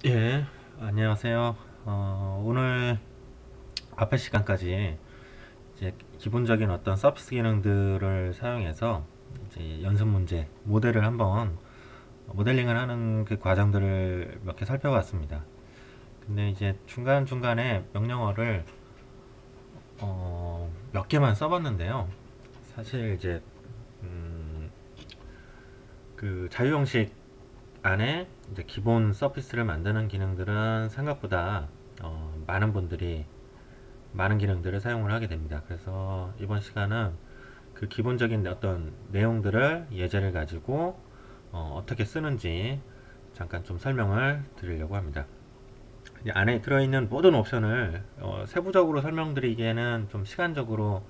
예, 안녕하세요. 오늘 앞의 시간까지 이제 기본적인 어떤 서비스 기능들을 사용해서 이제 연습 문제, 모델을 한번 모델링을 하는 그 과정들을 몇 개 살펴봤습니다. 근데 이제 중간중간에 명령어를 몇 개만 써봤는데요. 사실 이제 음, 그 자유형식 안에 이제 기본 서비스를 만드는 기능들은 생각보다 많은 기능들을 사용을 하게 됩니다. 그래서 이번 시간은 그 기본적인 어떤 내용들을 예제를 가지고 떻게 쓰는지 잠깐 좀 설명을 드리려고 합니다. 이 안에 들어있는 모든 옵션을 세부적으로 설명드리기에는 좀 시간적으로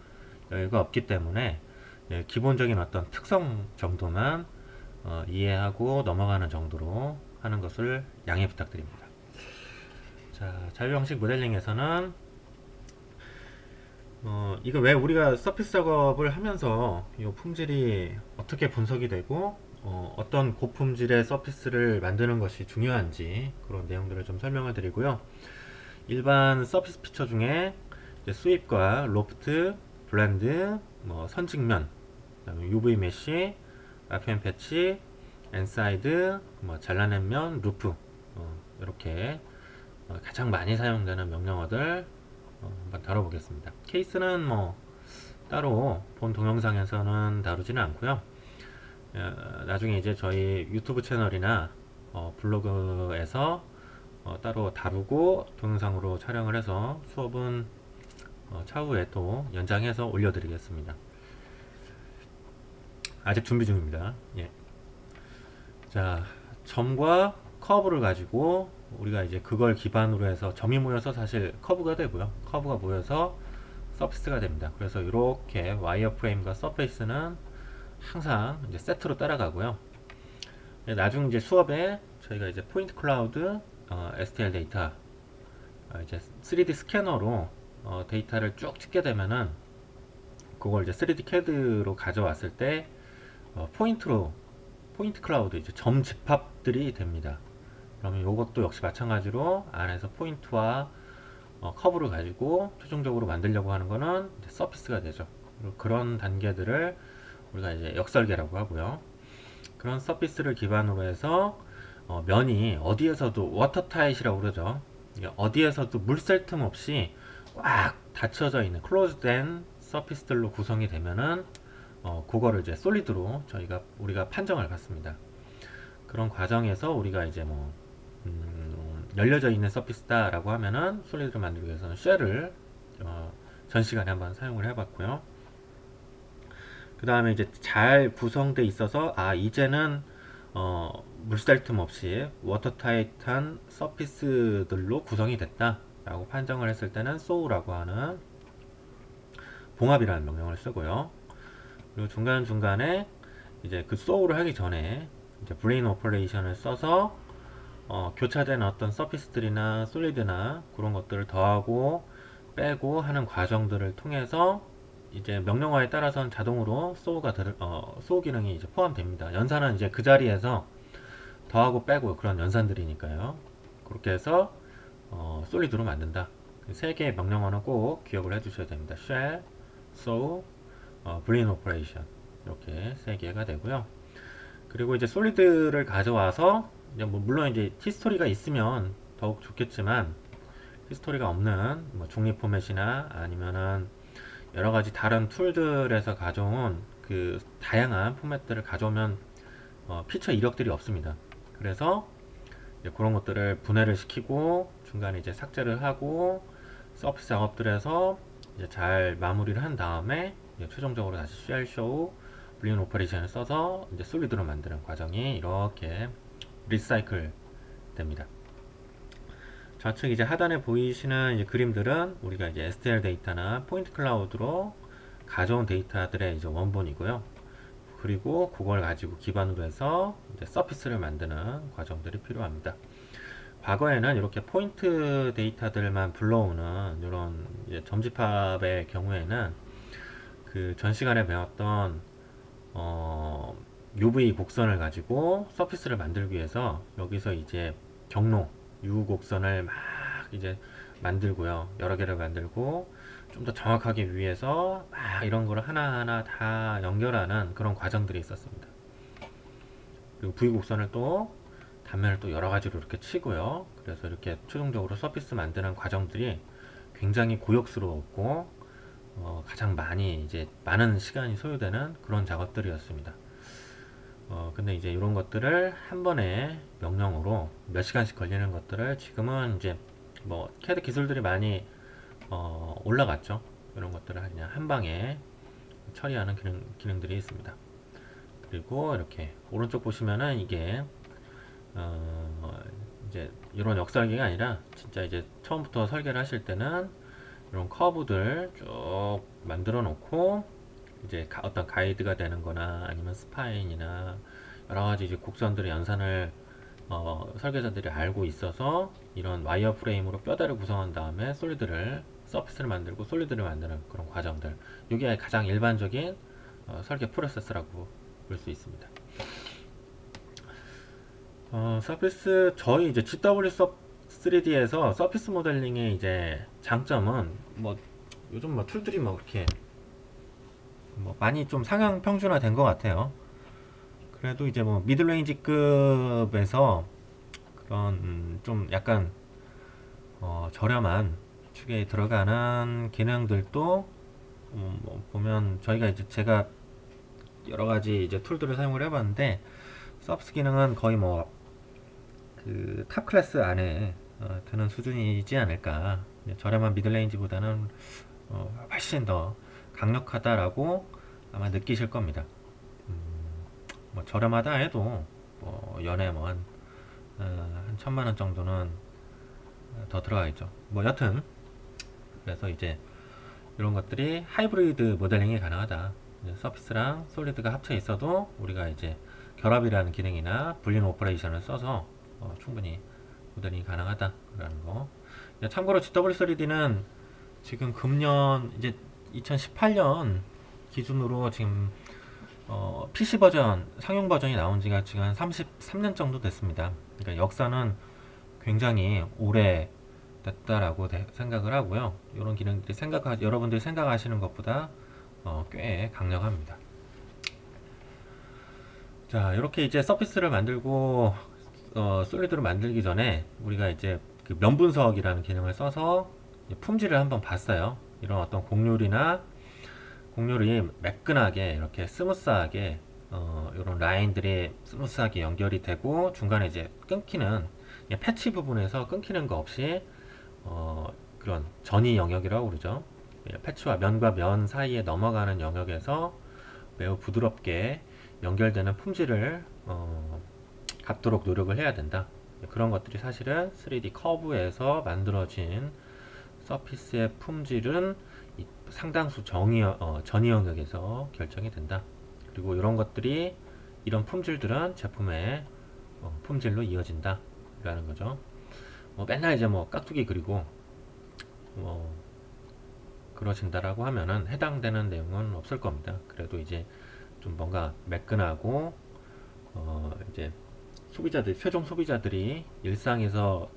여유가 없기 때문에 기본적인 어떤 특성 정도만 이해하고 넘어가는 정도로 하는 것을 양해 부탁드립니다. 자, 자유형식 모델링에서는 이거 왜 우리가 서피스 작업을 하면서 이 품질이 어떻게 분석이 되고 떤 고품질의 서피스를 만드는 것이 중요한지 그런 내용들을 좀 설명을 드리고요. 일반 서피스 피처 중에 이제 스윕과 로프트, 블렌드, 뭐 선직면, 그다음에 UV 메쉬, RPM 패치, 엔사이드, 뭐 잘라낸 면, 루프 이렇게 가장 많이 사용되는 명령어들 한번 다뤄보겠습니다. 케이스는 뭐 따로 본 동영상에서는 다루지는 않고요. 나중에 이제 저희 유튜브 채널이나 블로그에서 따로 다루고 동영상으로 촬영을 해서 수업은 차후에 또 연장해서 올려드리겠습니다. 아직 준비 중입니다. 예. 자, 점과 커브를 가지고 우리가 이제 그걸 기반으로 해서 점이 모여서 사실 커브가 되고요. 커브가 모여서 서피스가 됩니다. 그래서 이렇게 와이어 프레임과 서페이스는 항상 이제 세트로 따라가고요. 나중 이제 수업에 저희가 이제 포인트 클라우드, STL 데이터, 이제 3D 스캐너로 데이터를 쭉 찍게 되면은 그걸 이제 3D CAD로 가져왔을 때 포인트로 포인트 클라우드 이제 점 집합들이 됩니다. 그러면 이것도 역시 마찬가지로 안에서 포인트와 커브를 가지고 최종적으로 만들려고 하는 거는 서피스가 되죠. 그런 단계들을 우리가 이제 역설계라고 하고요. 그런 서피스를 기반으로 해서 면이 어디에서도 워터타잇이라고 그러죠. 어디에서도 물샐 틈 없이 꽉 닫혀져 있는 클로즈된 서피스들로 구성이 되면은 그거를 이제 솔리드로 우리가 판정을 받습니다. 그런 과정에서 우리가 이제 뭐 열려져 있는 서피스다라고 하면은 솔리드를 만들기 위해서는 쉘을 전 시간에 한번 사용을 해봤고요. 그 다음에 이제 잘 구성돼 있어서 이제는 물살 틈 없이 워터타이트한 서피스들로 구성이 됐다 라고 판정을 했을 때는 sow라고 하는 봉합이라는 명령을 쓰고요. 그리고 중간중간에 이제 그 sow를 하기 전에 이제 브레인 오퍼레이션을 써서 교차된 어떤 서피스들이나 솔리드나 그런 것들을 더하고 빼고 하는 과정들을 통해서 이제 명령어에 따라서는 자동으로 sow 기능이 이제 포함됩니다. 연산은 이제 그 자리에서 더하고 빼고 그런 연산들이니까요. 그렇게 해서 솔리드로 만든다. 세 개의 명령어는 꼭 기억을 해주셔야 됩니다. shell, sow, boolean operation 이렇게 세 개가 되고요. 그리고 이제 솔리드를 가져와서 이제 뭐 물론 이제 히스토리가 있으면 더욱 좋겠지만 히스토리가 없는 뭐 중립 포맷이나 아니면은 여러 가지 다른 툴들에서 가져온 그 다양한 포맷들을 가져오면 피처 이력들이 없습니다. 그래서 이제 그런 것들을 분해를 시키고 중간에 이제 삭제를 하고 서피스 작업들에서 이제 잘 마무리를 한 다음에 최종적으로 다시 쉘 쇼 불리운 오퍼레이션을 써서 이제 솔리드로 만드는 과정이 이렇게 리사이클 됩니다. 좌측 이제 하단에 보이시는 이제 그림들은 우리가 이제 STL 데이터나 포인트 클라우드로 가져온 데이터들의 이제 원본이고요. 그리고 그걸 가지고 기반으로 해서 이제 서피스를 만드는 과정들이 필요합니다. 과거에는 이렇게 포인트 데이터들만 불러오는 이런 점집합의 경우에는 그 전 시간에 배웠던 UV 곡선을 가지고 서피스를 만들기 위해서 여기서 이제 경로 곡선을 막 이제 만들고요. 여러 개를 만들고 좀 더 정확하게 위해서 막 이런 거를 하나하나 다 연결하는 그런 과정들이 있었습니다. 그리고 V 곡선을 또 단면을 또 여러 가지로 이렇게 치고요. 그래서 이렇게 최종적으로 서피스 만드는 과정들이 굉장히 고역스러웠고 가장 많이 이제 많은 시간이 소요되는 그런 작업들이었습니다. 근데 이제 이런 것들을 한 번에 명령으로 몇 시간씩 걸리는 것들을 지금은 이제 뭐 CAD 기술들이 많이 올라갔죠. 이런 것들을 그냥 한 방에 처리하는 기능들이 있습니다. 그리고 이렇게 오른쪽 보시면은 이게 이제 이런 역설계가 아니라 진짜 이제 처음부터 설계를 하실 때는 이런 커브들 쭉 만들어 놓고 이제 어떤 가이드가 되는 거나 아니면 스파인이나 여러 가지 이제 곡선들의 연산을 설계자들이 알고 있어서 이런 와이어 프레임으로 뼈대를 구성한 다음에 서피스를 만들고 솔리드를 만드는 그런 과정들, 이게 가장 일반적인 설계 프로세스라고 볼 수 있습니다. 서피스 저희 이제 GW 3D에서 서피스 모델링의 이제 장점은 뭐 요즘 뭐 툴들이 뭐 그렇게 뭐 많이 좀 상향 평준화 된 것 같아요. 그래도 이제 뭐 미들레인지급에서 그런 좀 약간 저렴한 축에 들어가는 기능들도 뭐 보면 저희가 이제 제가 여러 가지 이제 툴들을 사용을 해봤는데 서비스 기능은 거의 뭐 그 탑 클래스 안에 드는 수준이지 않을까. 저렴한 미들레인지보다는 훨씬 더 강력하다라고 아마 느끼실 겁니다. 뭐 저렴하다 해도 뭐 연에 뭐한 한 1000만원 정도는 더 들어가 있죠. 뭐 여튼 그래서 이제 이런 것들이 하이브리드 모델링이 가능하다. 서피스랑 솔리드가 합쳐 있어도 우리가 이제 결합이라는 기능이나 불린 오퍼레이션을 써서 충분히 모델링이 가능하다라는 거. 참고로 GW3D는 지금 금년 이제 2018년 기준으로 지금 PC 버전 상용 버전이 나온 지가 지금 한 33년 정도 됐습니다. 그러니까 역사는 굉장히 오래 됐다라고 생각을 하고요. 이런 기능들이 여러분들이 생각하시는 것보다 꽤 강력합니다. 자, 이렇게 이제 서피스를 만들고 솔리드를 만들기 전에 우리가 이제 그 면 분석이라는 기능을 써서 품질을 한번 봤어요. 이런 어떤 곡률이 매끈하게 이렇게 스무스하게 이런 라인들이 스무스하게 연결이 되고 중간에 이제 끊기는 패치 부분에서 끊기는 거 없이 그런 전이 영역이라고 그러죠. 패치와 면과 면 사이에 넘어가는 영역에서 매우 부드럽게 연결되는 품질을 갖도록 노력을 해야 된다. 그런 것들이 사실은 3D 커브에서 만들어진 서피스의 품질은 상당수 전이 영역에서 결정이 된다. 그리고 이런 품질들은 제품의 품질로 이어진다 라는 거죠. 맨날 이제 뭐 깍두기 그리고 그러신다라고 하면은 해당되는 내용은 없을 겁니다. 그래도 이제 좀 뭔가 매끈하고 이제 최종 소비자들이 일상에서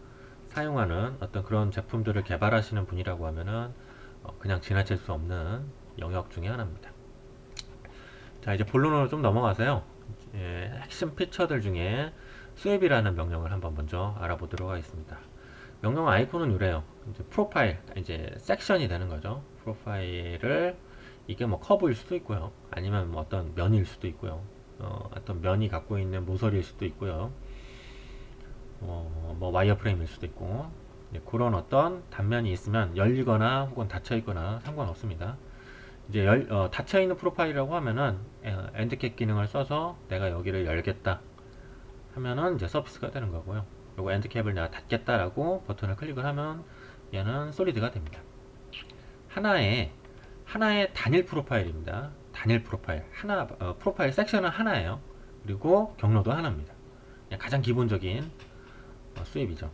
사용하는 어떤 그런 제품들을 개발하시는 분이라고 하면은 그냥 지나칠 수 없는 영역 중에 하나입니다. 자, 이제 본론으로 좀 넘어가서요. 핵심 피처들 중에 스왑이라는 명령을 한번 먼저 알아보도록 하겠습니다. 명령 아이콘은 이래요. 이제 프로파일, 이제 섹션이 되는 거죠. 프로파일을 이게 뭐 커브일 수도 있고요. 아니면 뭐 어떤 면일 수도 있고요. 어떤 면이 갖고 있는 모서리일 수도 있고요. 뭐 와이어 프레임일 수도 있고 그런 어떤 단면이 있으면 열리거나 혹은 닫혀 있거나 상관없습니다. 이제 닫혀 있는 프로파일이라고 하면은 엔드캡 기능을 써서 내가 여기를 열겠다 하면은 이제 서피스가 되는 거고요. 그리고 엔드캡을 내가 닫겠다라고 버튼을 클릭을 하면 얘는 솔리드가 됩니다. 하나의 단일 프로파일입니다. 단일 프로파일 프로파일 섹션은 하나예요. 그리고 경로도 하나입니다. 가장 기본적인 수입이죠.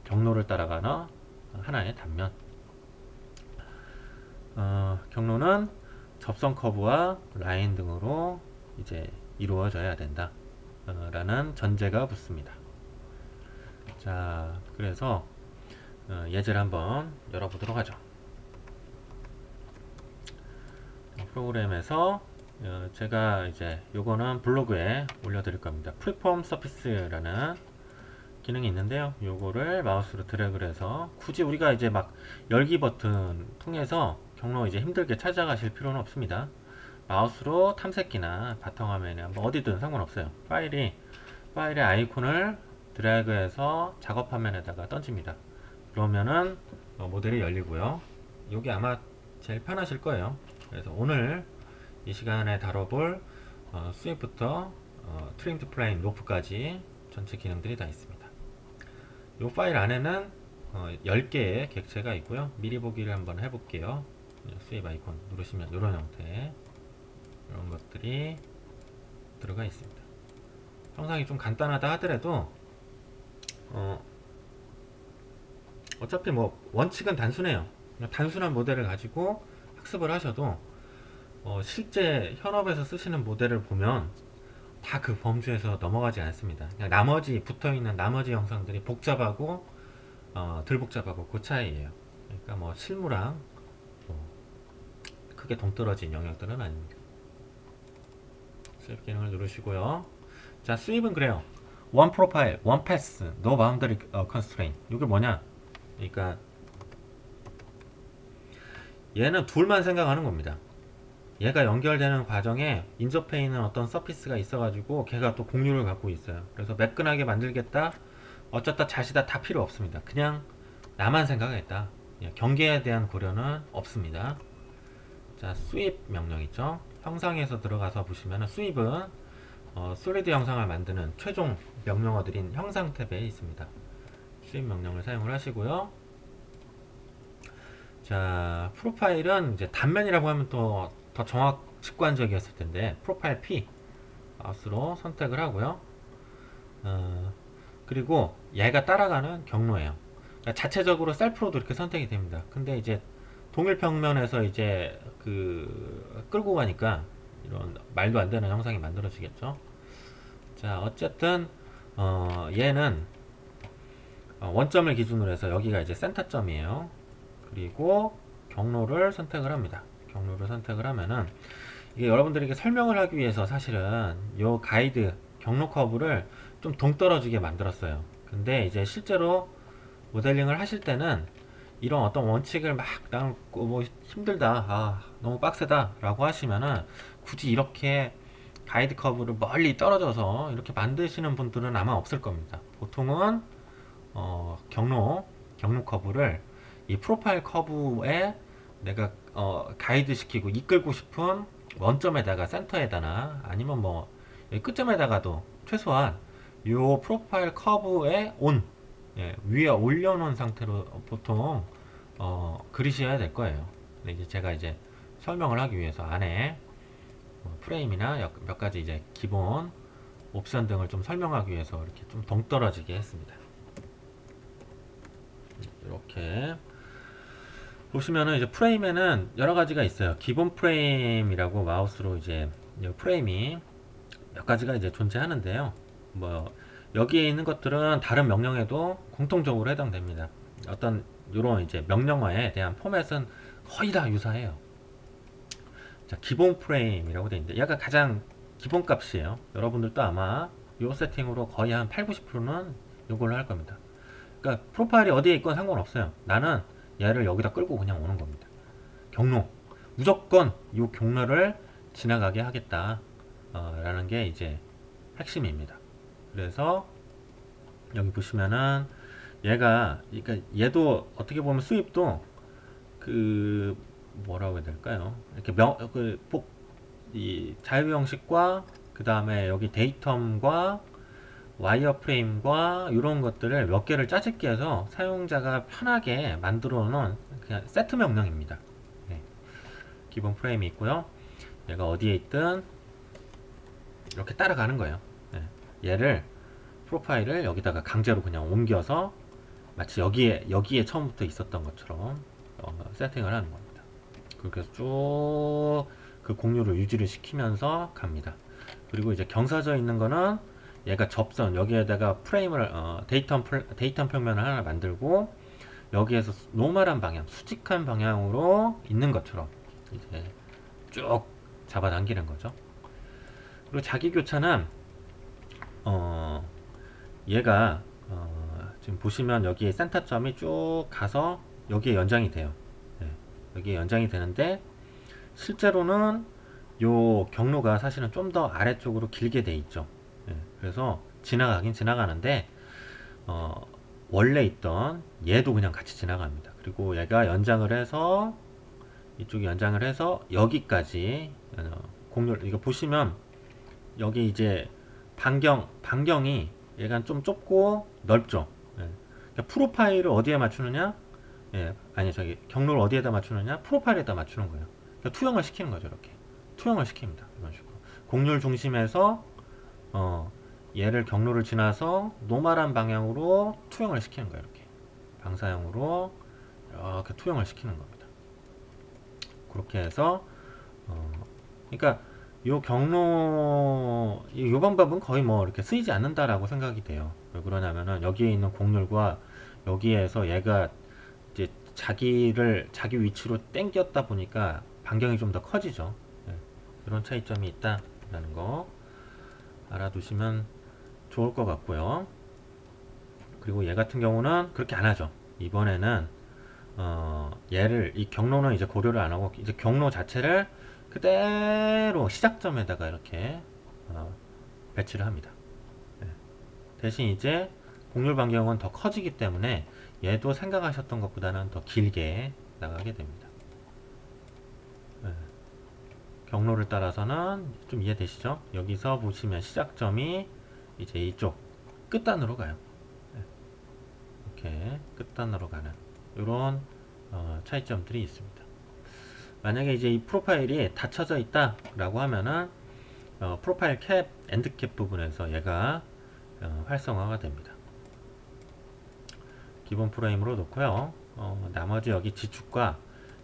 경로를 따라가는 하나의 단면. 경로는 접선 커브와 라인 등으로 이제 이루어져야 된다 라는 전제가 붙습니다. 자, 그래서 예제를 한번 열어보도록 하죠. 프로그램에서 제가 이제 요거는 블로그에 올려드릴 겁니다. 프리폼 서피스라는 기능이 있는데요. 요거를 마우스로 드래그를 해서 굳이 우리가 이제 막 열기 버튼 통해서 경로 이제 힘들게 찾아가실 필요는 없습니다. 마우스로 탐색기나 바탕화면에 한번 어디든 상관없어요. 파일의 아이콘을 드래그해서 작업 화면에다가 던집니다. 그러면은 모델이 열리고요. 요게 아마 제일 편하실 거예요. 그래서 오늘 이 시간에 다뤄볼 스윕부터 트림드 플레인 로프까지 전체 기능들이 다 있습니다. 이 파일 안에는 10개의 객체가 있고요. 미리 보기를 한번 해볼게요. 스윕 아이콘 누르시면 이런 형태, 이런 것들이 들어가 있습니다. 형상이 좀 간단하다 하더라도 어차피 뭐 원칙은 단순해요. 그냥 단순한 모델을 가지고 학습을 하셔도 실제 현업에서 쓰시는 모델을 보면 다 그 범주에서 넘어가지 않습니다. 그냥 나머지 붙어있는 나머지 영상들이 복잡하고 덜 복잡하고 그 차이예요. 그러니까 뭐 실무랑 뭐 크게 동떨어진 영역들은 아닙니다. 스윕 기능을 누르시고요. 자, 스윕은 그래요. 원 프로파일, 원 패스, 노 바운더리 컨스트레인. 이게 뭐냐? 그러니까 얘는 둘만 생각하는 겁니다. 얘가 연결되는 과정에 인접해 있는 어떤 서피스가 있어가지고 걔가 또 공유를 갖고 있어요. 그래서 매끈하게 만들겠다, 어쩌다 자시다 다 필요 없습니다. 그냥 나만 생각하겠다. 경계에 대한 고려는 없습니다. 자, 스윕 명령 있죠. 형상에서 들어가서 보시면 스윕은 솔리드 형상을 만드는 최종 명령어들인 형상 탭에 있습니다. 스윕 명령을 사용을 하시고요. 자, 프로파일은 이제 단면이라고 하면 또 더 직관적이었을 텐데 프로파일 P 마우스로 선택을 하고요. 그리고 얘가 따라가는 경로예요. 그러니까 자체적으로 셀프로도 이렇게 선택이 됩니다. 근데 이제 동일 평면에서 이제 끌고 가니까 이런 말도 안 되는 형상이 만들어지겠죠. 자, 어쨌든 얘는 원점을 기준으로 해서 여기가 이제 센터점이에요. 그리고 경로를 선택을 합니다. 경로를 선택을 하면은 이게 여러분들에게 설명을 하기 위해서 사실은 요 가이드 경로 커브를 좀 동떨어지게 만들었어요. 근데 이제 실제로 모델링을 하실 때는 이런 어떤 원칙을 막 나는 뭐 힘들다, 너무 빡세다 라고 하시면은 굳이 이렇게 가이드 커브를 멀리 떨어져서 이렇게 만드시는 분들은 아마 없을 겁니다. 보통은 경로 커브를 이 프로파일 커브에 내가 가이드 시키고 이끌고 싶은 원점에다가 센터에다나 아니면 뭐 끝점에다가도 최소한 요 프로파일 커브에 위에 올려놓은 상태로 보통 그리셔야 될 거예요. 근데 이제 제가 이제 설명을 하기 위해서 안에 프레임이나 몇 가지 이제 기본 옵션 등을 좀 설명하기 위해서 이렇게 좀 동떨어지게 했습니다. 이렇게 보시면은 이제 프레임에는 여러 가지가 있어요. 기본 프레임이라고 마우스로 이제 프레임이 몇 가지가 이제 존재하는데요. 뭐 여기에 있는 것들은 다른 명령에도 공통적으로 해당됩니다. 어떤 이런 이제 명령어에 대한 포맷은 거의 다 유사해요. 자, 기본 프레임이라고 되어 있는데 얘가 가장 기본 값이에요. 여러분들도 아마 이 세팅으로 거의 한 8, 90%는 이걸로 할 겁니다. 그러니까 프로파일이 어디에 있건 상관없어요. 나는 얘를 여기다 끌고 그냥 오는 겁니다. 경로 무조건 이 경로를 지나가게 하겠다 라는 게 이제 핵심입니다. 그래서 여기 보시면은 그러니까 얘도 어떻게 보면 수입도 뭐라고 해야 될까요? 이렇게 이 자유 형식과 그 다음에 여기 데이텀과 와이어프레임과 이런 것들을 몇 개를 짜집기 해서 사용자가 편하게 만들어 놓은 그냥 세트 명령입니다. 네. 기본 프레임이 있고요. 얘가 어디에 있든 이렇게 따라가는 거예요. 네. 얘를 프로파일을 여기다가 강제로 그냥 옮겨서 마치 여기에 처음부터 있었던 것처럼 세팅을 하는 겁니다. 그렇게 해서 쭉 그 공유를 유지를 시키면서 갑니다. 그리고 이제 경사져 있는 거는 얘가 접선 여기에다가 프레임을 데이터 평면을 하나 만들고 여기에서 노멀한 방향, 수직한 방향으로 있는 것처럼 이제 쭉 잡아당기는 거죠. 그리고 자기 교차는 어, 얘가 지금 보시면 여기 센터점이 쭉 가서 여기에 연장이 돼요. 네, 여기에 연장이 되는데 실제로는 요 경로가 사실은 좀 더 아래쪽으로 길게 돼 있죠. 네, 그래서 지나가긴 지나가는데 어, 원래 있던 얘도 그냥 같이 지나갑니다. 그리고 얘가 연장을 해서 이쪽이 연장을 해서 여기까지 공률 이거 보시면 여기 이제 반경이 얘가 좀 좁고 넓죠. 예. 그러니까 프로파일을 어디에 맞추느냐? 예, 아니 저기 경로를 어디에다 맞추느냐? 프로파일에다 맞추는 거예요. 그러니까 투영을 시키는 거죠. 이렇게 투영을 시킵니다. 이런 식으로 곡률 중심에서 얘를 경로를 지나서 노멀한 방향으로 투영을 시키는 거예요. 이렇게 방사형으로 이렇게 투영을 시키는 겁니다. 그렇게 해서 그러니까 요 경로 요 방법은 거의 뭐 이렇게 쓰이지 않는다라고 생각이 돼요. 왜 그러냐면은 여기에 있는 곡률과 여기에서 얘가 이제 자기 위치로 땡겼다 보니까 반경이 좀 더 커지죠. 예, 이런 차이점이 있다라는 거 알아두시면 좋을 것 같고요. 그리고 얘 같은 경우는 그렇게 안 하죠. 이번에는 얘를 이 경로는 이제 고려를 안 하고 이제 경로 자체를 그대로 시작점에다가 이렇게 배치를 합니다. 네. 대신 이제 곡률 반경은 더 커지기 때문에 얘도 생각하셨던 것보다는 더 길게 나가게 됩니다. 네. 경로를 따라서는 좀 이해되시죠? 여기서 보시면 시작점이 이제 이쪽 끝단으로 가요. 네. 이렇게 끝단으로 가는 이런 차이점들이 있습니다. 만약에 이제 이 프로파일이 닫혀져 있다 라고 하면은 프로파일 캡, 엔드 캡 부분에서 얘가 활성화가 됩니다. 기본 프레임으로 놓고요. 나머지 여기 G축과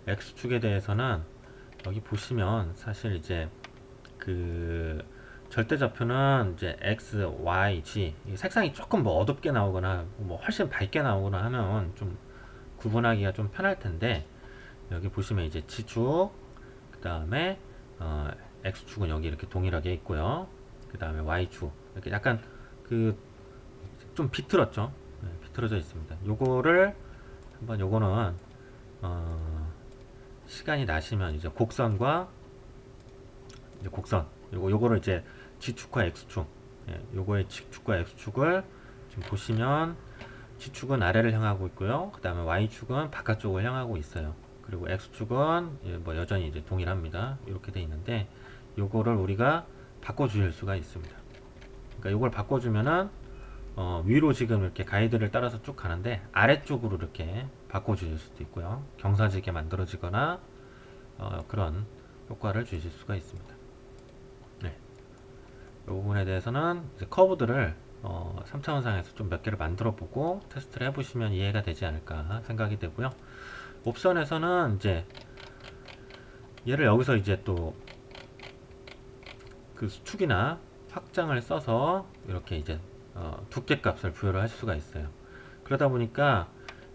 X축에 대해서는 여기 보시면 사실 이제 그 절대좌표는 이제 X, Y, G 색상이 조금 뭐 어둡게 나오거나 뭐 훨씬 밝게 나오거나 하면 좀 구분하기가 좀 편할 텐데 여기 보시면 이제 G축 그 다음에 X축은 여기 이렇게 동일하게 있고요. 그 다음에 Y축 이렇게 약간 그 좀 비틀었죠. 네, 비틀어져 있습니다. 요거를 한번 요거는 시간이 나시면 이제 곡선과 이제 곡선 요거를 이제 G축과 X축 요거의 G축과 X축을 지금 보시면 G축은 아래를 향하고 있고요. 그 다음에 Y축은 바깥쪽을 향하고 있어요. 그리고 X축은 뭐 여전히 이제 동일합니다. 이렇게 돼 있는데 요거를 우리가 바꿔 주실 수가 있습니다. 그러니까 요걸 바꿔 주면은 위로 지금 이렇게 가이드를 따라서 쭉 가는데 아래쪽으로 이렇게 바꿔 주실 수도 있고요. 경사지게 만들어지거나 그런 효과를 주실 수가 있습니다. 네. 이 부분에 대해서는 이제 커브들을 3차원상에서 좀 몇 개를 만들어 보고 테스트를 해보시면 이해가 되지 않을까 생각이 되고요. 옵션에서는 이제 얘를 여기서 이제 또 그 수축이나 확장을 써서 이렇게 이제 두께 값을 부여를 할 수가 있어요. 그러다 보니까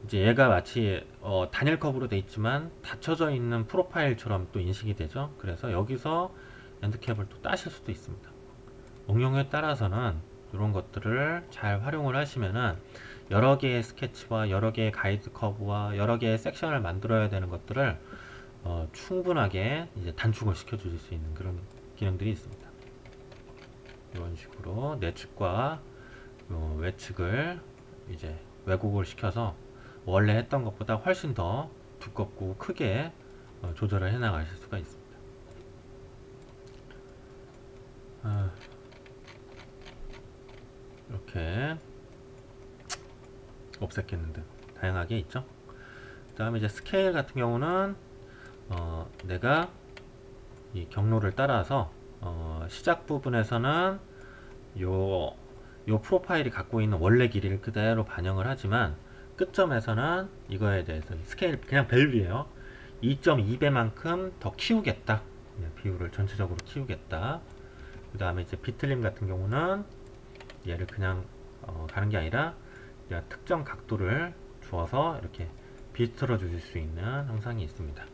이제 얘가 마치 단일 컵으로 돼 있지만 닫혀져 있는 프로파일처럼 또 인식이 되죠. 그래서 여기서 엔드캡을 또 따실 수도 있습니다. 응용에 따라서는 이런 것들을 잘 활용을 하시면은 여러 개의 스케치와 여러 개의 가이드 커브와 여러 개의 섹션을 만들어야 되는 것들을 충분하게 이제 단축을 시켜 주실 수 있는 그런 기능들이 있습니다. 이런 식으로 내측과 외측을 이제 왜곡을 시켜서 원래 했던 것보다 훨씬 더 두껍고 크게 조절을 해 나가실 수가 있습니다. 이렇게 없앴겠는데 다양하게 있죠. 그 다음에 이제 스케일 같은 경우는 내가 이 경로를 따라서 시작 부분에서는 요 프로파일이 갖고 있는 원래 길이를 그대로 반영을 하지만 끝점에서는 이거에 대해서 스케일 그냥 밸류예요. 2.2배만큼 더 키우겠다. 비율을 전체적으로 키우겠다. 그 다음에 이제 비틀림 같은 경우는 얘를 그냥 가는 게 아니라 특정 각도를 주어서 이렇게 비틀어 주실 수 있는 형상이 있습니다.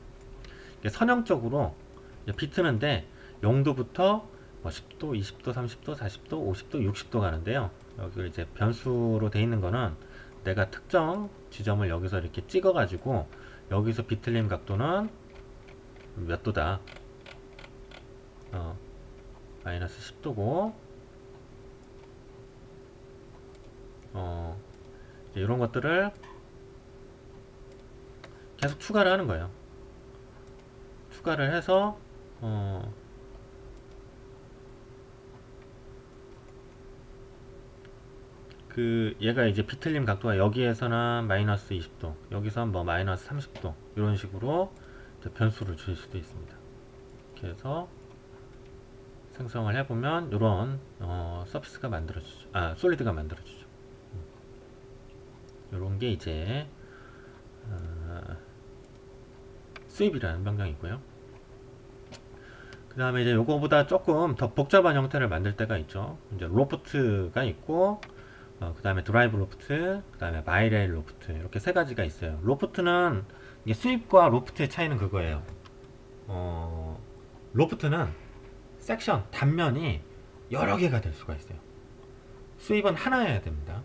선형적으로 비트는데 0도부터 10도, 20도, 30도, 40도, 50도, 60도 가는데요. 여기 이제 변수로 돼 있는 거는 내가 특정 지점을 여기서 이렇게 찍어 가지고 여기서 비틀림 각도는 몇 도다. 마이너스 10도고 이런 것들을 계속 추가를 하는 거예요. 추가를 해서 얘가 이제 비틀림 각도가 여기에서는 마이너스 20도, 여기선 뭐 마이너스 30도 이런 식으로 변수를 주실 수도 있습니다. 이렇게 해서 생성을 해보면 이런 서피스가 만들어지죠. 솔리드가 만들어지죠. 이런 게 이제 스윕이라는 명령이고요. 그 다음에 이제 요거보다 조금 더 복잡한 형태를 만들 때가 있죠. 이제 로프트가 있고, 그 다음에 드라이브 로프트, 그 다음에 바이레일 로프트, 이렇게 세 가지가 있어요. 로프트는 이게 스윕과 로프트의 차이는 그거예요. 로프트는 섹션, 단면이 여러 개가 될 수가 있어요. 스윕은 하나여야 됩니다.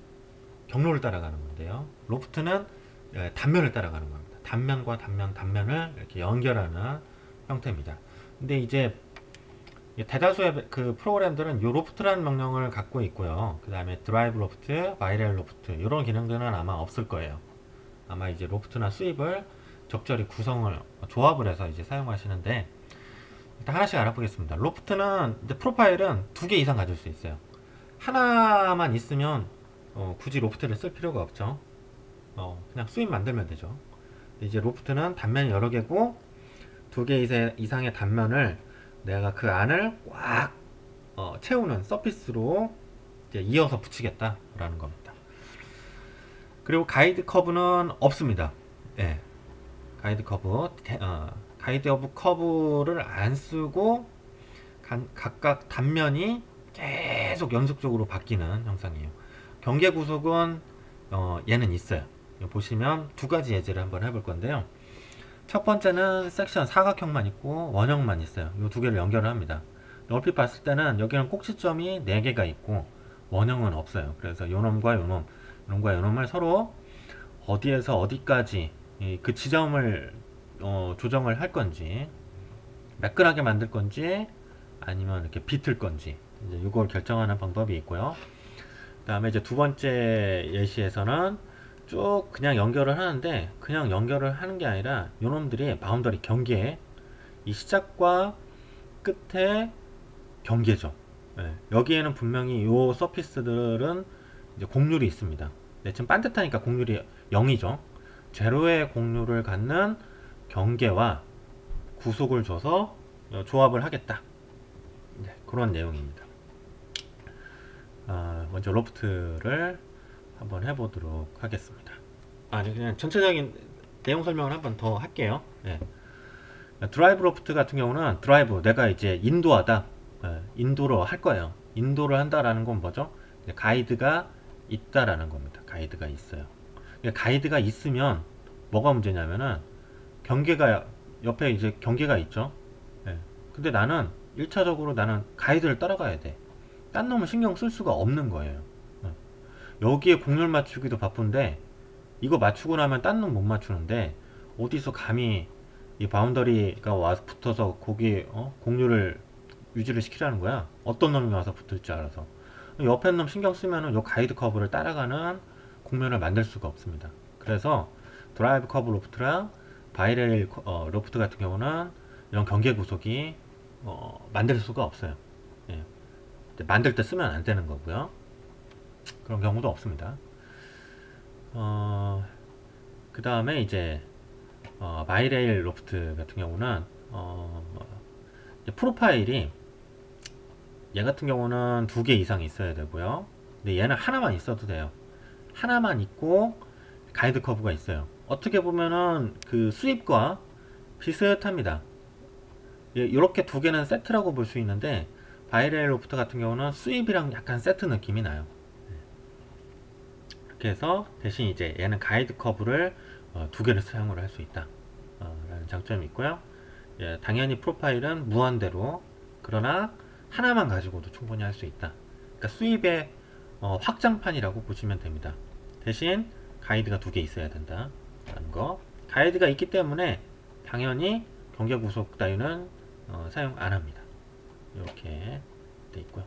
경로를 따라가는 건데요. 로프트는 단면을 따라가는 겁니다. 단면과 단면을 이렇게 연결하는 형태입니다. 근데 이제 대다수의 그 프로그램들은 요 로프트라는 명령을 갖고 있고요. 그 다음에 드라이브 로프트, 바이렐 로프트 이런 기능들은 아마 없을 거예요. 아마 이제 로프트나 스윕을 적절히 조합을 해서 이제 사용하시는데, 일단 하나씩 알아보겠습니다. 로프트는 이제 프로파일은 2개 이상 가질 수 있어요. 하나만 있으면 굳이 로프트를 쓸 필요가 없죠. 그냥 스윕 만들면 되죠. 이제 로프트는 단면이 여러 개고 2개 이상의 단면을 내가 그 안을 꽉 채우는 서피스로 이제 이어서 붙이겠다라는 겁니다. 그리고 가이드 커브는 없습니다. 예. 가이드 오브 커브를 안 쓰고 각각 단면이 계속 연속적으로 바뀌는 형상이에요. 경계 구속은 얘는 있어요. 보시면 2가지 예제를 한번 해볼 건데요. 첫 번째는 섹션 사각형만 있고 원형만 있어요. 이 2개를 연결을 합니다. 얼핏 봤을 때는 여기는 꼭지점이 4개가 있고 원형은 없어요. 그래서 요놈과 요놈, 요놈과 요놈을 서로 어디에서 어디까지 그 지점을 조정을 할 건지, 매끈하게 만들 건지 아니면 이렇게 비틀 건지, 이제 이걸 결정하는 방법이 있고요. 그 다음에 이제 2번째 예시에서는 쭉 그냥 연결을 하는데, 그냥 연결을 하는 게 아니라 요놈들이 바운더리 경계에 이 시작과 끝에 경계죠. 네, 여기에는 분명히 요 서피스들은 이제 곡률이 있습니다. 네, 지금 반듯하니까 곡률이 0이죠. 제로의 곡률을 갖는 경계와 구속을 줘서 조합을 하겠다. 네, 그런 내용입니다. 먼저 로프트를 한번 해보도록 하겠습니다. 그냥 전체적인 내용 설명을 한번 더 할게요. 네. 드라이브 로프트 같은 경우는 내가 이제 인도하다, 인도로 할 거예요. 인도를 한다라는 건 뭐죠? 가이드가 있다라는 겁니다. 가이드가 있어요. 가이드가 있으면 뭐가 문제냐면은 경계가 옆에 이제 경계가 있죠. 근데 나는 1차적으로 나는 가이드를 따라가야 돼. 딴 놈은 신경 쓸 수가 없는 거예요. 여기에 곡률 맞추기도 바쁜데 이거 맞추고 나면 딴 놈 못 맞추는데 어디서 감히 이 바운더리가 와서 붙어서 거기에 곡률을 유지를 시키라는 거야. 어떤 놈이 와서 붙을지 알아서. 옆에 놈 신경 쓰면은 요 가이드 커브를 따라가는 곡면을 만들 수가 없습니다. 그래서 드라이브 커브 로프트랑 바이레일 로프트 같은 경우는 이런 경계 구속이 만들 수가 없어요. 예. 만들 때 쓰면 안 되는 거고요. 그런 경우도 없습니다. 그 다음에 이제 바이레일 로프트 같은 경우는 프로파일이 얘 같은 경우는 2개 이상 있어야 되고요. 근데 얘는 하나만 있어도 돼요. 하나만 있고 가이드 커브가 있어요. 어떻게 보면은 그 스윕과 비슷합니다. 이렇게 2개는 세트라고 볼 수 있는데 바이레일 로프트 같은 경우는 스윕이랑 약간 세트 느낌이 나요. 그렇게 해서 대신 이제 얘는 가이드 커브를 두 개를 사용을 할 수 있다 라는 장점이 있고요. 예, 당연히 프로파일은 무한대로, 그러나 하나만 가지고도 충분히 할 수 있다. 그러니까 수입의 확장판이라고 보시면 됩니다. 대신 가이드가 두 개 있어야 된다 라는 거. 가이드가 있기 때문에 당연히 경계 구속 따위는 사용 안 합니다. 이렇게 돼 있고요.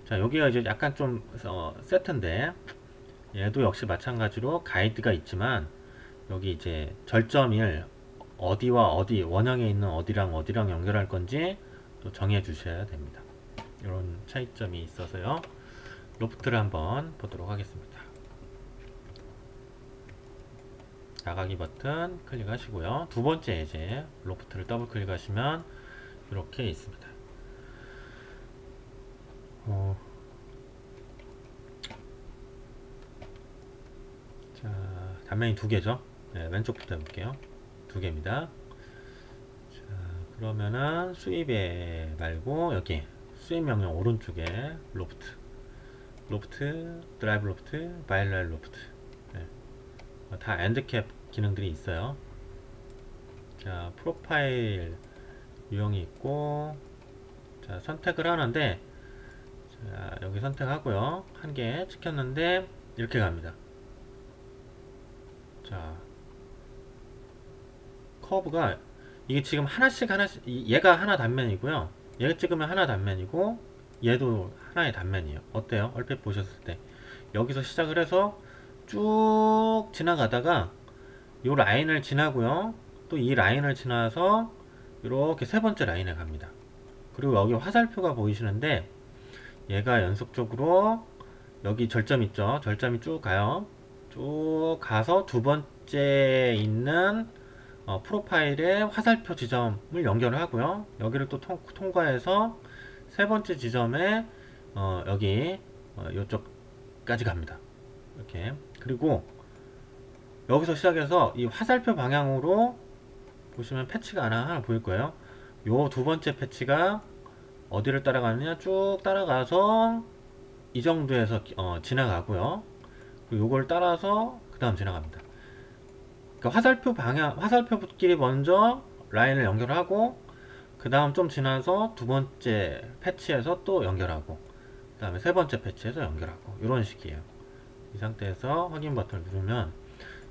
자, 여기가 이제 약간 좀 세트인데, 얘도 역시 마찬가지로 가이드가 있지만 여기 이제 절점일 어디와 어디, 원형에 있는 어디랑 어디랑 연결할 건지 또 정해 주셔야 됩니다. 이런 차이점이 있어서요. 로프트를 한번 보도록 하겠습니다. 나가기 버튼 클릭하시고요. 두 번째 이제 로프트를 더블 클릭하시면 이렇게 있습니다. 자, 단면이 두 개죠. 네, 왼쪽부터 해볼게요. 두 개입니다. 자, 그러면은 수입에 말고 여기 수입 명령 오른쪽에 로프트, 드라이브 로프트, 바일랄 로프트. 네, 다 엔드캡 기능들이 있어요. 자, 프로파일 유형이 있고, 자, 선택을 하는데, 자, 여기 선택하고요. 한 개 찍혔는데 이렇게 갑니다. 자, 커브가 이게 지금 하나씩 얘가 하나 단면이고요. 얘가 찍으면 하나 단면이고 얘도 하나의 단면이에요. 어때요? 얼핏 보셨을 때 여기서 시작을 해서 쭉 지나가다가 이 라인을 지나고요. 또 이 라인을 지나서 이렇게 세 번째 라인에 갑니다. 그리고 여기 화살표가 보이시는데 얘가 연속적으로 여기 절점 있죠? 절점이 쭉 가요. 쭉 가서 두 번째 있는 프로파일에 화살표 지점을 연결을 하고요. 여기를 또 통과해서 세 번째 지점에 여기 이쪽까지 갑니다. 이렇게. 그리고 여기서 시작해서 이 화살표 방향으로 보시면 패치가 하나 보일 거예요. 요 두 번째 패치가 어디를 따라가느냐, 쭉 따라가서 이 정도에서 지나가고요. 그리고 요걸 따라서 그 다음 지나갑니다. 그러니까 화살표 방향, 화살표끼리 먼저 라인을 연결하고 그 다음 좀 지나서 두 번째 패치에서 또 연결하고 그 다음에 세 번째 패치에서 연결하고 이런 식이에요. 이 상태에서 확인 버튼을 누르면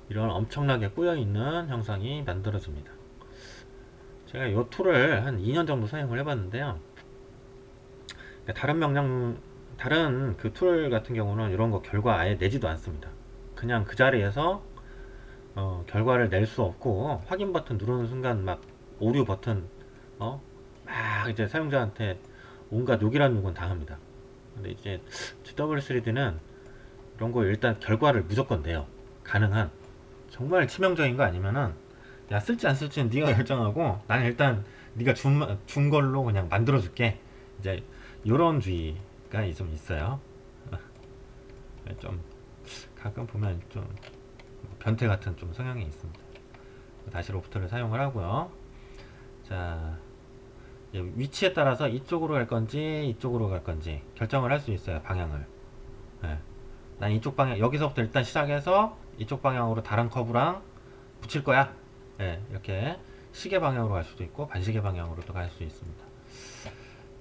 이런 엄청나게 꼬여있는 형상이 만들어집니다. 제가 이 툴을 한 2년 정도 사용을 해봤는데요. 다른 그 툴 같은 경우는 이런 거 결과 아예 내지도 않습니다. 그냥 그 자리에서 결과를 낼 수 없고 확인 버튼 누르는 순간 막 오류 버튼 막 이제 사용자한테 온갖 욕이란 욕은 당합니다. 근데 이제 GW3D는 이런 거 일단 결과를 무조건 내요. 가능한 정말 치명적인 거 아니면은 야, 쓸지 안 쓸지는 네가 결정하고 난 일단 네가 준 걸로 그냥 만들어 줄게. 이제 요런 주의가 좀 있어요. 좀 가끔 보면 좀 변태 같은 좀 성향이 있습니다. 다시 로프트를 사용을 하고요. 자, 위치에 따라서 이쪽으로 갈 건지 이쪽으로 갈 건지 결정을 할 수 있어요. 방향을. 네. 난 이쪽 방향, 여기서부터 일단 시작해서 이쪽 방향으로 다른 커브랑 붙일 거야. 네, 이렇게 시계 방향으로 갈 수도 있고 반시계 방향으로도 갈 수 있습니다.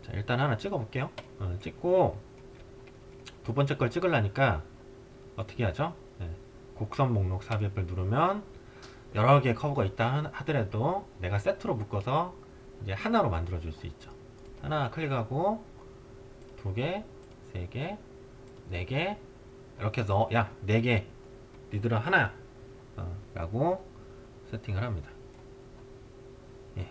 자, 일단 하나 찍어 볼게요. 찍고 두 번째 걸 찍으려니까 어떻게 하죠? 네, 곡선 목록 삽입을 누르면 여러 개의 커브가 있다 하더라도 내가 세트로 묶어서 이제 하나로 만들어 줄 수 있죠. 하나 클릭하고 두 개, 세 개, 네 개 이렇게 해서 야, 네 개 니들은 하나야 라고 세팅을 합니다. 예.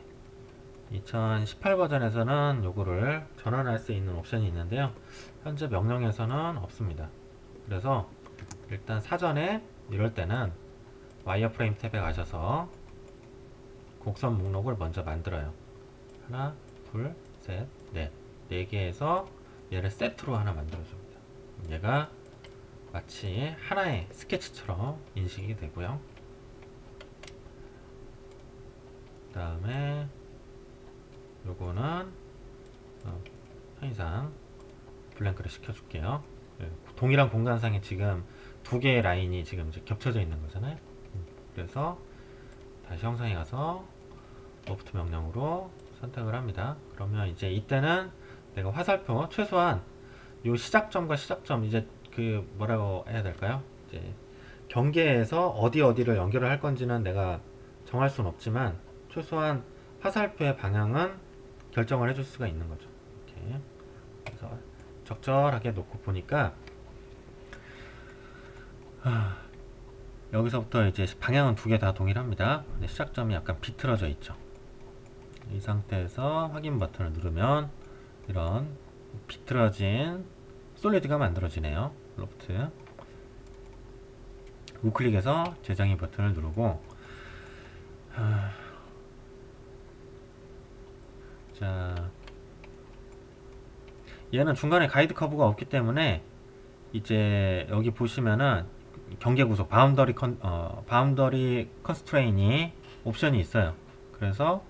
2018 버전에서는 요거를 전환할 수 있는 옵션이 있는데요. 현재 명령에서는 없습니다. 그래서 일단 사전에 이럴 때는 와이어프레임 탭에 가셔서 곡선 목록을 먼저 만들어요. 하나, 둘, 셋, 넷. 네 개에서 얘를 세트로 하나 만들어줍니다. 얘가 마치 하나의 스케치처럼 인식이 되고요. 그 다음에 요거는 편의상 블랭크를 시켜줄게요. 동일한 공간상에 지금 두 개의 라인이 지금 이제 겹쳐져 있는 거잖아요. 그래서 다시 형상에 가서 로프트 명령으로 선택을 합니다. 그러면 이제 이때는 내가 화살표 최소한 요 시작점과 시작점 이제 그 뭐라고 해야 될까요? 이제 경계에서 어디를 연결을 할 건지는 내가 정할 수는 없지만 최소한 화살표의 방향은 결정을 해줄 수가 있는 거죠. 이렇게 그래서 적절하게 놓고 보니까 여기서부터 이제 방향은 두 개 다 동일합니다. 근데 시작점이 약간 비틀어져 있죠. 이 상태에서 확인 버튼을 누르면 이런 비틀어진 솔리드가 만들어지네요. 로프트 우클릭해서 재정의 버튼을 누르고 자 얘는 중간에 가이드 커브가 없기 때문에 이제 여기 보시면은 경계 구속 바운더리 컨스트레인이 옵션이 있어요. 그래서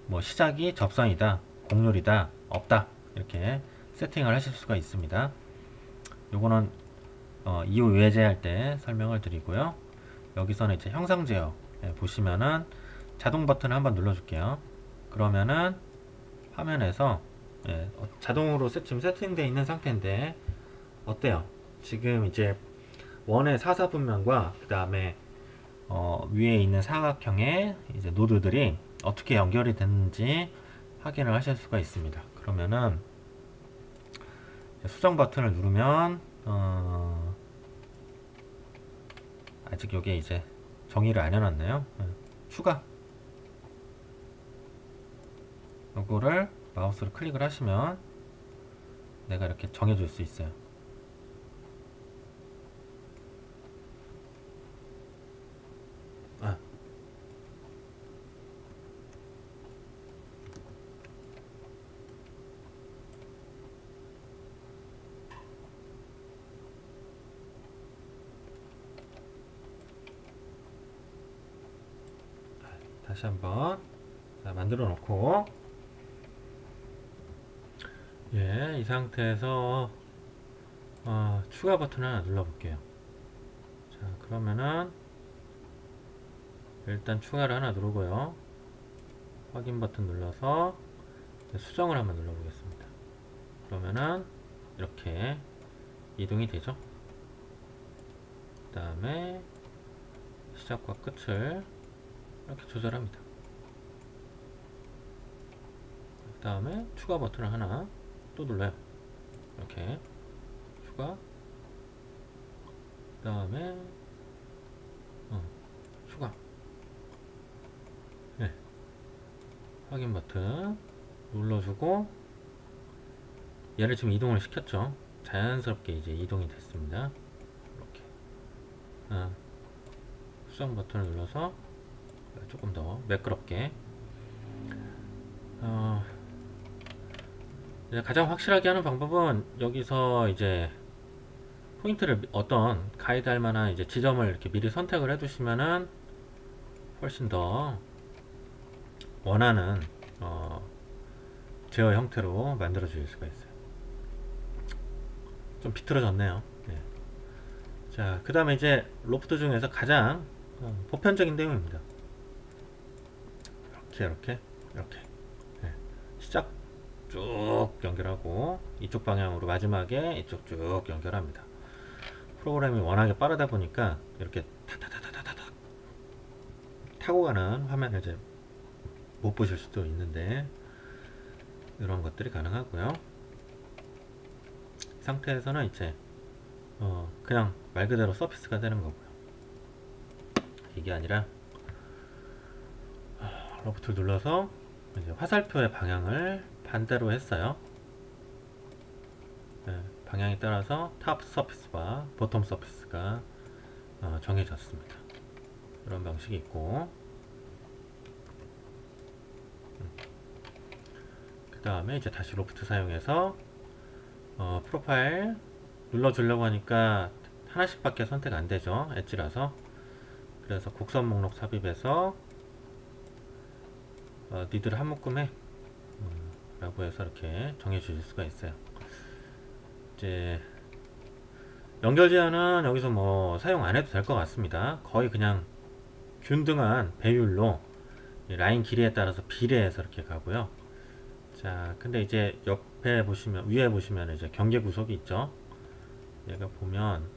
뭐 시작이 접선이다, 곡률이다, 없다 이렇게 세팅을 하실 수가 있습니다. 요거는 이후 외제할 때 설명을 드리고요. 여기서는 이제 형상 제어 보시면은 자동 버튼을 한번 눌러줄게요. 그러면은 화면에서 자동으로 지금 세팅되어 있는 상태인데 어때요? 지금 이제 원의 사사분면과 그 다음에 위에 있는 사각형의 이제 노드들이 어떻게 연결이 됐는지 확인을 하실 수가 있습니다. 그러면은 수정 버튼을 누르면 아직 여기에 이제 정의를 안 해놨네요. 추가 요거를 마우스로 클릭을 하시면 내가 이렇게 정해줄 수 있어요. 다시 한번 만들어 놓고 이 상태에서 추가 버튼 하나 눌러 볼게요. 자 그러면은 일단 추가를 하나 누르고요. 확인 버튼 눌러서 수정을 한번 눌러 보겠습니다. 그러면은 이렇게 이동이 되죠. 그 다음에 시작과 끝을 이렇게 조절합니다. 그 다음에 추가 버튼을 하나 또 눌러요. 이렇게 추가 그 다음에 추가 확인 버튼 눌러주고 얘를 지금 이동을 시켰죠. 자연스럽게 이제 이동이 됐습니다. 이렇게 수정 버튼을 눌러서 조금 더 매끄럽게 이제 가장 확실하게 하는 방법은 여기서 이제 포인트를 어떤 가이드 할 만한 이제 지점을 이렇게 미리 선택을 해 두시면은 훨씬 더 원하는 제어 형태로 만들어 줄 수가 있어요. 좀 비틀어졌네요. 자, 그 다음에 이제 로프트 중에서 가장 보편적인 내용입니다. 이렇게 시작 쭉 연결하고 이쪽 방향으로 마지막에 이쪽 쭉 연결합니다. 프로그램이 워낙에 빠르다 보니까 이렇게 타타타타타타 타고 가는 화면을 이제 못 보실 수도 있는데 이런 것들이 가능하고요. 이 상태에서는 이제 그냥 말 그대로 서피스가 되는 거고요. 이게 아니라 로프트를 눌러서 이제 화살표의 방향을 반대로 했어요. 방향에 따라서 탑 서피스와 보텀 서피스가 정해졌습니다. 이런 방식이 있고 그 다음에 이제 다시 로프트 사용해서 프로파일 눌러주려고 하니까 하나씩 밖에 선택 안되죠. 엣지라서. 그래서 곡선 목록 삽입해서 니들 한 묶음에 라고 해서 이렇게 정해 주실 수가 있어요. 이제 연결 제한은 여기서 뭐 사용 안 해도 될 것 같습니다. 거의 그냥 균등한 배율로 라인 길이에 따라서 비례해서 이렇게 가고요. 자, 근데 이제 옆에 보시면, 위에 보시면 이제 경계 구속이 있죠. 얘가 보면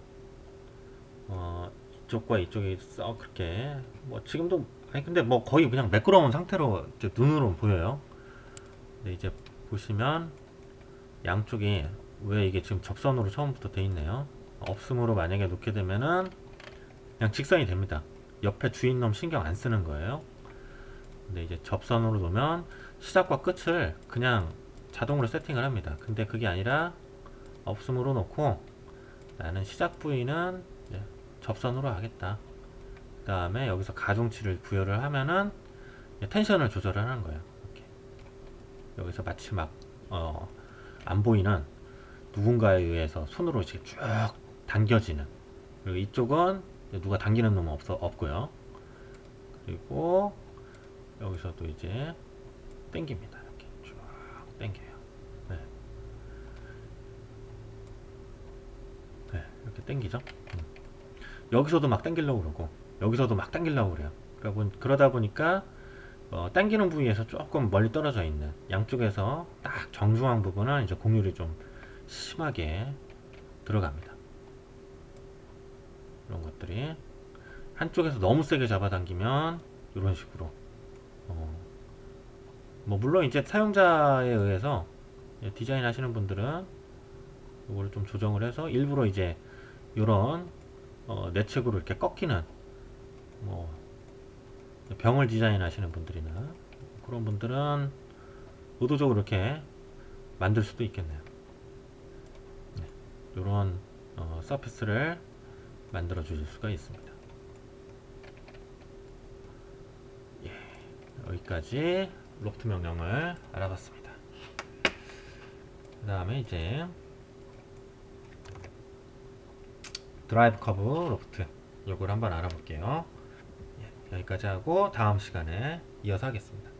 이쪽과 이쪽이 썩 그렇게 뭐 지금도, 아니 근데 뭐 거의 그냥 매끄러운 상태로 이제 눈으로 보여요. 근데 이제 보시면 양쪽이, 왜 이게 지금 접선으로 처음부터 돼 있네요. 없음으로 만약에 놓게 되면은 그냥 직선이 됩니다. 옆에 주인 놈 신경 안 쓰는 거예요. 근데 이제 접선으로 놓으면 시작과 끝을 그냥 자동으로 세팅을 합니다. 근데 그게 아니라 없음으로 놓고 나는 시작 부위는 접선으로 하겠다. 그 다음에 여기서 가중치를 부여를 하면은 텐션을 조절을 하는 거예요. 이렇게. 여기서 마치 막 안 보이는 누군가에 의해서 손으로 이렇게 쭉 당겨지는, 그리고 이쪽은 누가 당기는 놈은 없고요. 그리고 여기서도 이제 당깁니다. 이렇게 쭉 당겨요. 네. 네, 이렇게 당기죠. 여기서도 막 당기려고 그러고 여기서도 막 당기려고 그래요. 그러다 보니까 당기는 부위에서 조금 멀리 떨어져 있는 양쪽에서 딱 정중앙 부분은 이제 공률이 좀 심하게 들어갑니다. 이런 것들이 한쪽에서 너무 세게 잡아당기면 이런 식으로 뭐 물론 이제 사용자에 의해서 디자인 하시는 분들은 이걸 좀 조정을 해서 일부러 이제 이런 내측으로 이렇게 꺾이는, 뭐 병을 디자인 하시는 분들이나 그런 분들은 의도적으로 이렇게 만들 수도 있겠네요. 네, 이런 서피스를 만들어 주실 수가 있습니다. 예, 여기까지 로프트 명령을 알아봤습니다. 그 다음에 이제 드라이브 커브 로프트, 요걸 한번 알아볼게요. 예, 여기까지 하고 다음 시간에 이어서 하겠습니다.